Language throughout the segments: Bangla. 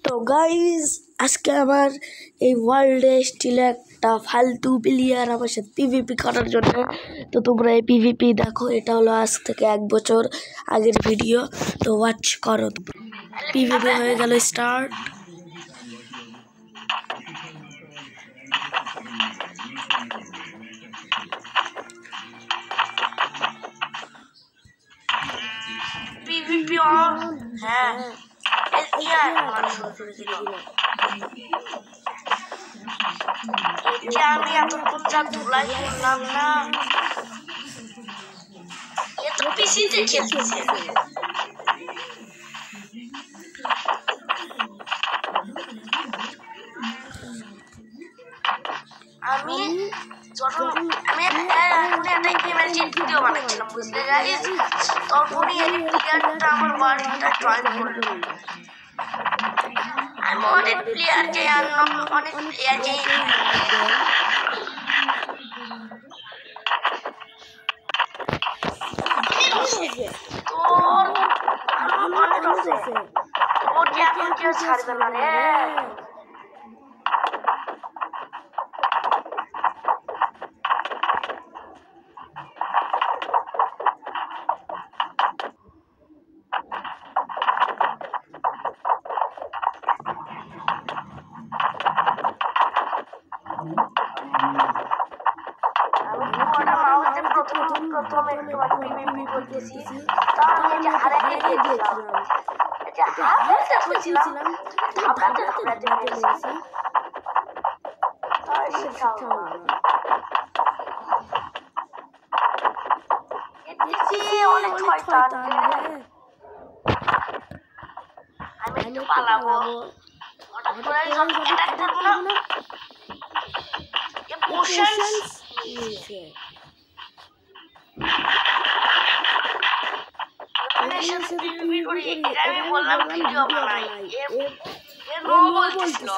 তো গাইজ আজকে আমার এই ওয়ার্ল্ডে স্টিল একটা ফালতু প্লেয়ার আমার সাথে পিভিপি করার জন্য। তো তোমরা এই পিভিপি দেখো, এটা হলো আজ থেকে 1 বছর আগের ভিডিও। তো ওয়াচ করো। পিভিপি হয়ে গেল স্টার্ট। PVP on. হ্যাঁ আমি এতক্ষণ যা ধুলাই করলাম না, এ তো পিসিতে খেলতেছে। আমি একটা ইমেজিন ভিডিও বানাচ্ছিলাম, বুঝলে গাইস, তখনই এই প্লেয়ারটা আমার ওয়ার্ল্ডটা জয়েন করলো। আমি অনেক প্লেয়ার যে অনেক প্লেয়ার যে তোর এখন কেউ ছাড়বে না রে। প্রথমে একটু পিভিপি করতেছি, তার আমি যে হারাতে দিয়েছিলাম, এটা হারাতে হয়েছিলাম, হারাতে পেরেছি। তাই শিক্ষা এদিকে অনেক শয়তান রে। আমি একটু পালাবো, হঠাৎ করে অ্যাটাক করবো না। এ পোশনস নিয়েছে। আমি বললাম ভিডিও বানাই, নো বলছিল।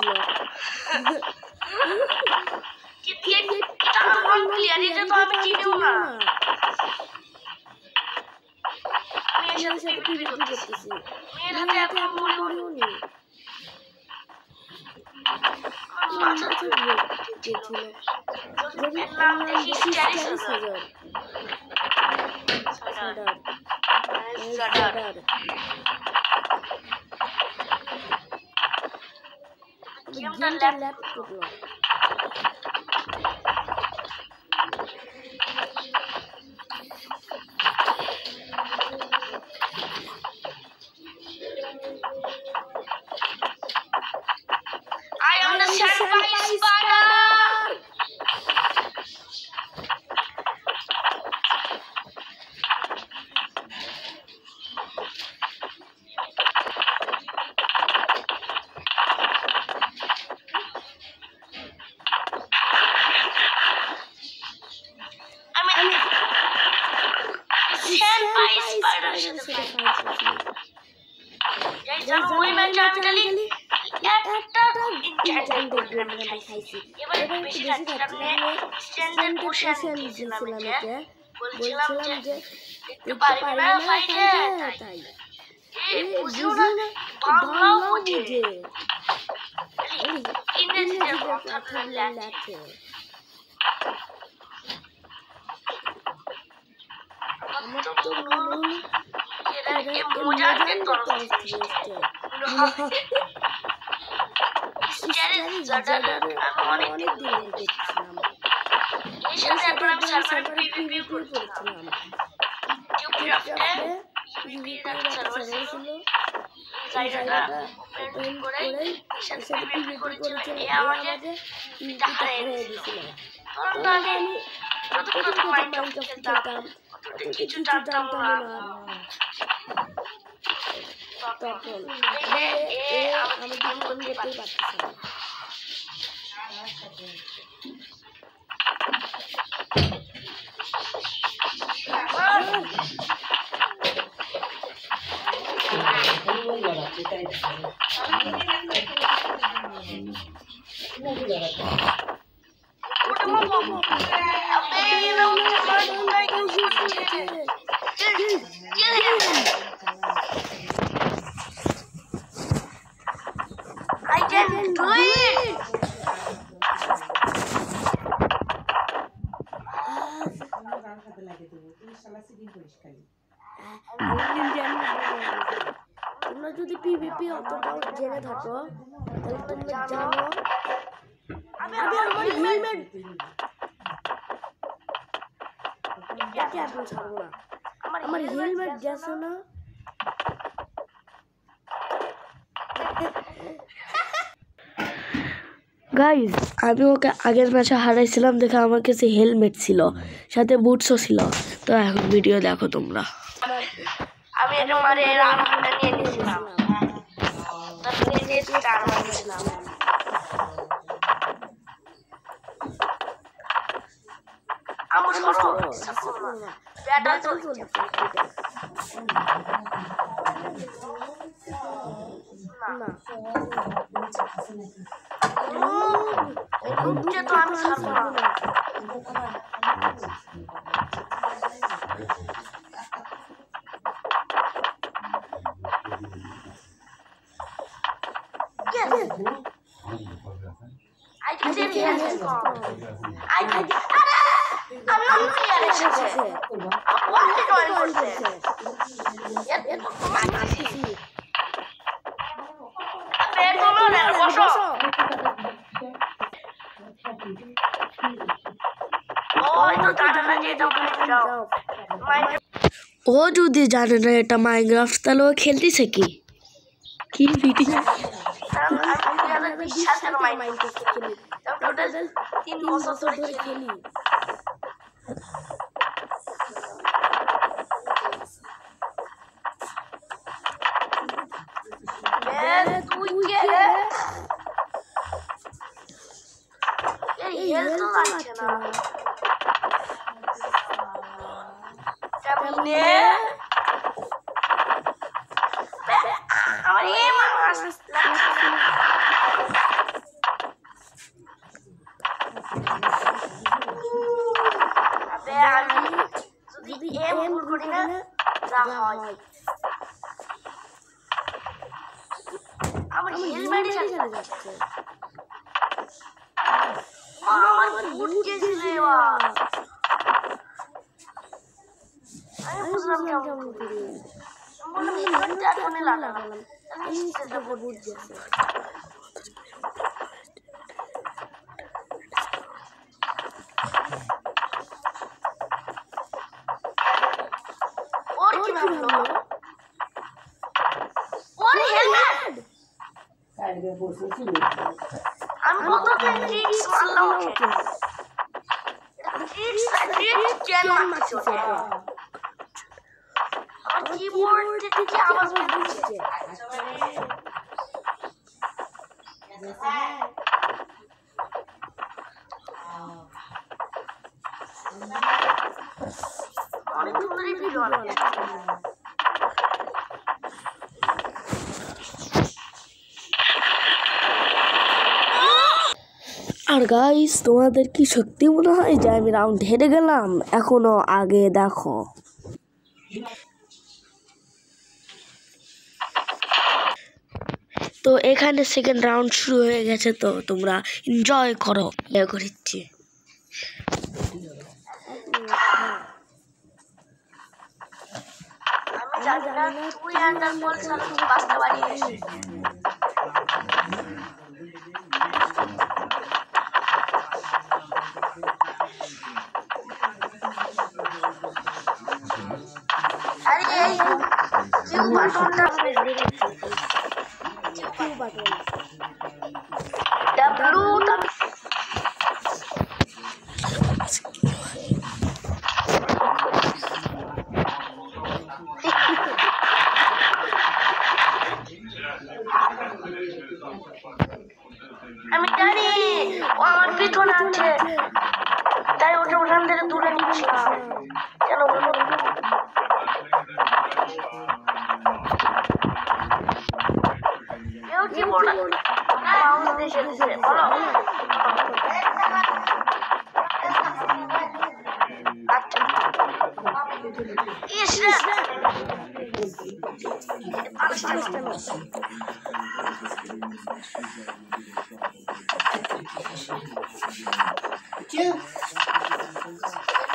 এটা আমার প্লেয়ার, এটা তো আমি চিনিও না। আমি এর সাথে পিভিপি করতেছি, মেয়ের হাতে এখন মরেও নি। মাথা ছিল যদি নাম দেখি গেমটা ল্যাপ করলো। I am the Sandpie Spider. বলছিলাম যে একটু পারবি না ফাইটে, তাই বুঝিও না, বাংলাও বুঝে, ইংরেজিতে কথা লেখে। আমার তো এরা মজার বেতন অনেক দিন দেখছিলাম। এর সাথে এখন আমি সার্ভারে পিভিপি করেছিলাম। সার্ভার ছিল, জায়গাটা ওপেন করে এর সাথে পিভিপি করেছিলাম। এ আমাকে পিভিপিটা হারিয়ে দিয়েছিল। কারণ আমি প্রথম মাইনক্রাফট খেলতাম, কিছু জানতাম না। তখন আমি গেম করতে পারছিলাম। do it. তোমরা যদি পিভিপি অতটাও জেনে থাকো তাহলে তোমরা জানো আমি আমার হেলমেট একে এখন ছাড়বো না, আমার হেলমেট গেছে না। গাইজ আমি ওকে আগের ম্যাচে হারাইছিলাম দেখে আমার কাছে হেলমেট ছিল, সাথে বুটসও ছিল। তো এখন ভিডিও দেখো তোমরা। আমি এটা মারে রানটা নিয়ে নিয়েছিলাম, তারপরে যে স্টার মারছিলাম। আমার সরো ব্যাটাল চলছে না ওকে তো আমি ছাড়বো না। I did it. I did it. আমি অন্য ইয়ার এসেছে ওয়ার্ল্ড জয়েন করছে এত মারছি আবে তুমি না বসো। ওই তো জানা না যে এটা ও যদি জানে না এটা মাইনক্রাফট তাহলে ও খেলতেছে কি ভিডিও? আমি 20 সাল থেকে মাইনক্রাফট খেলি, টোটাল 3 বছর ধরে খেলি। তুই কে রে? এই হেল তো লাগছে না কেমনে? আমার এই মাস আবে আমি যদি এম ভুল করি না যা হয় আমার হেলমেটই চলে যাচ্ছে। আমার বুট গেছিল এবার আমি বুঝলাম কেমন করে বললাম হেলমেটটা এখনই লাগালাম আমি সেটা বুট গেছে। ওর কি ভাবলো ওর হেলমেট আমি কত ট্রিক্স মারলাম ওকে ট্রিক্স কেন মারছি ওটা আমার কিবোর্ড থেকে আওয়াজ বেরোচ্ছে। অনেক সুন্দরই ভিডিও বানাচ্ছে। আর গাইস তোমাদের কি সত্যি মনে হয় যে আমি রাউন্ড হেরে গেলাম? এখনো আগে দেখো। তো এখানে সেকেন্ড রাউন্ড শুরু হয়ে গেছে, তো তোমরা এনজয় করো। করিচ্ছি আমি জানি না তুই আন্ডার বল সারা বাস্তা বাড়িয়ে এসে আরে এই কিউ বাটনটা কিউ বাটন ডাব্লিউ আমি জানি ও আমার পিছনে আছে তাই ওকে ওখান থেকে তুলে নিচ্ছিলাম। কেন বলো কেউ কি বলো মাউস দেশে দেশে বলো আচ্ছা ইস রে আচ্ছা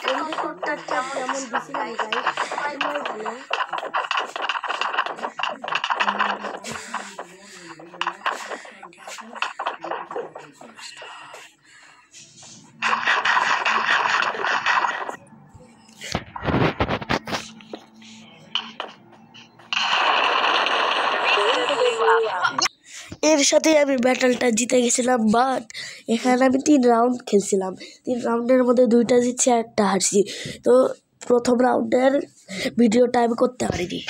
হেলিকপ্টারটা যেমন দিছিলাম গাইস তোমরাই বলো। এর সাথে আমি ব্যাটলটা জিতে গেছিলাম, বাট এখানে আমি 3 রাউন্ড খেলছিলাম। 3 রাউন্ডের মধ্যে 2টা জিতছি আর 1টা হারছি। তো প্রথম রাউন্ডের ভিডিওটা আমি করতে পারিনি।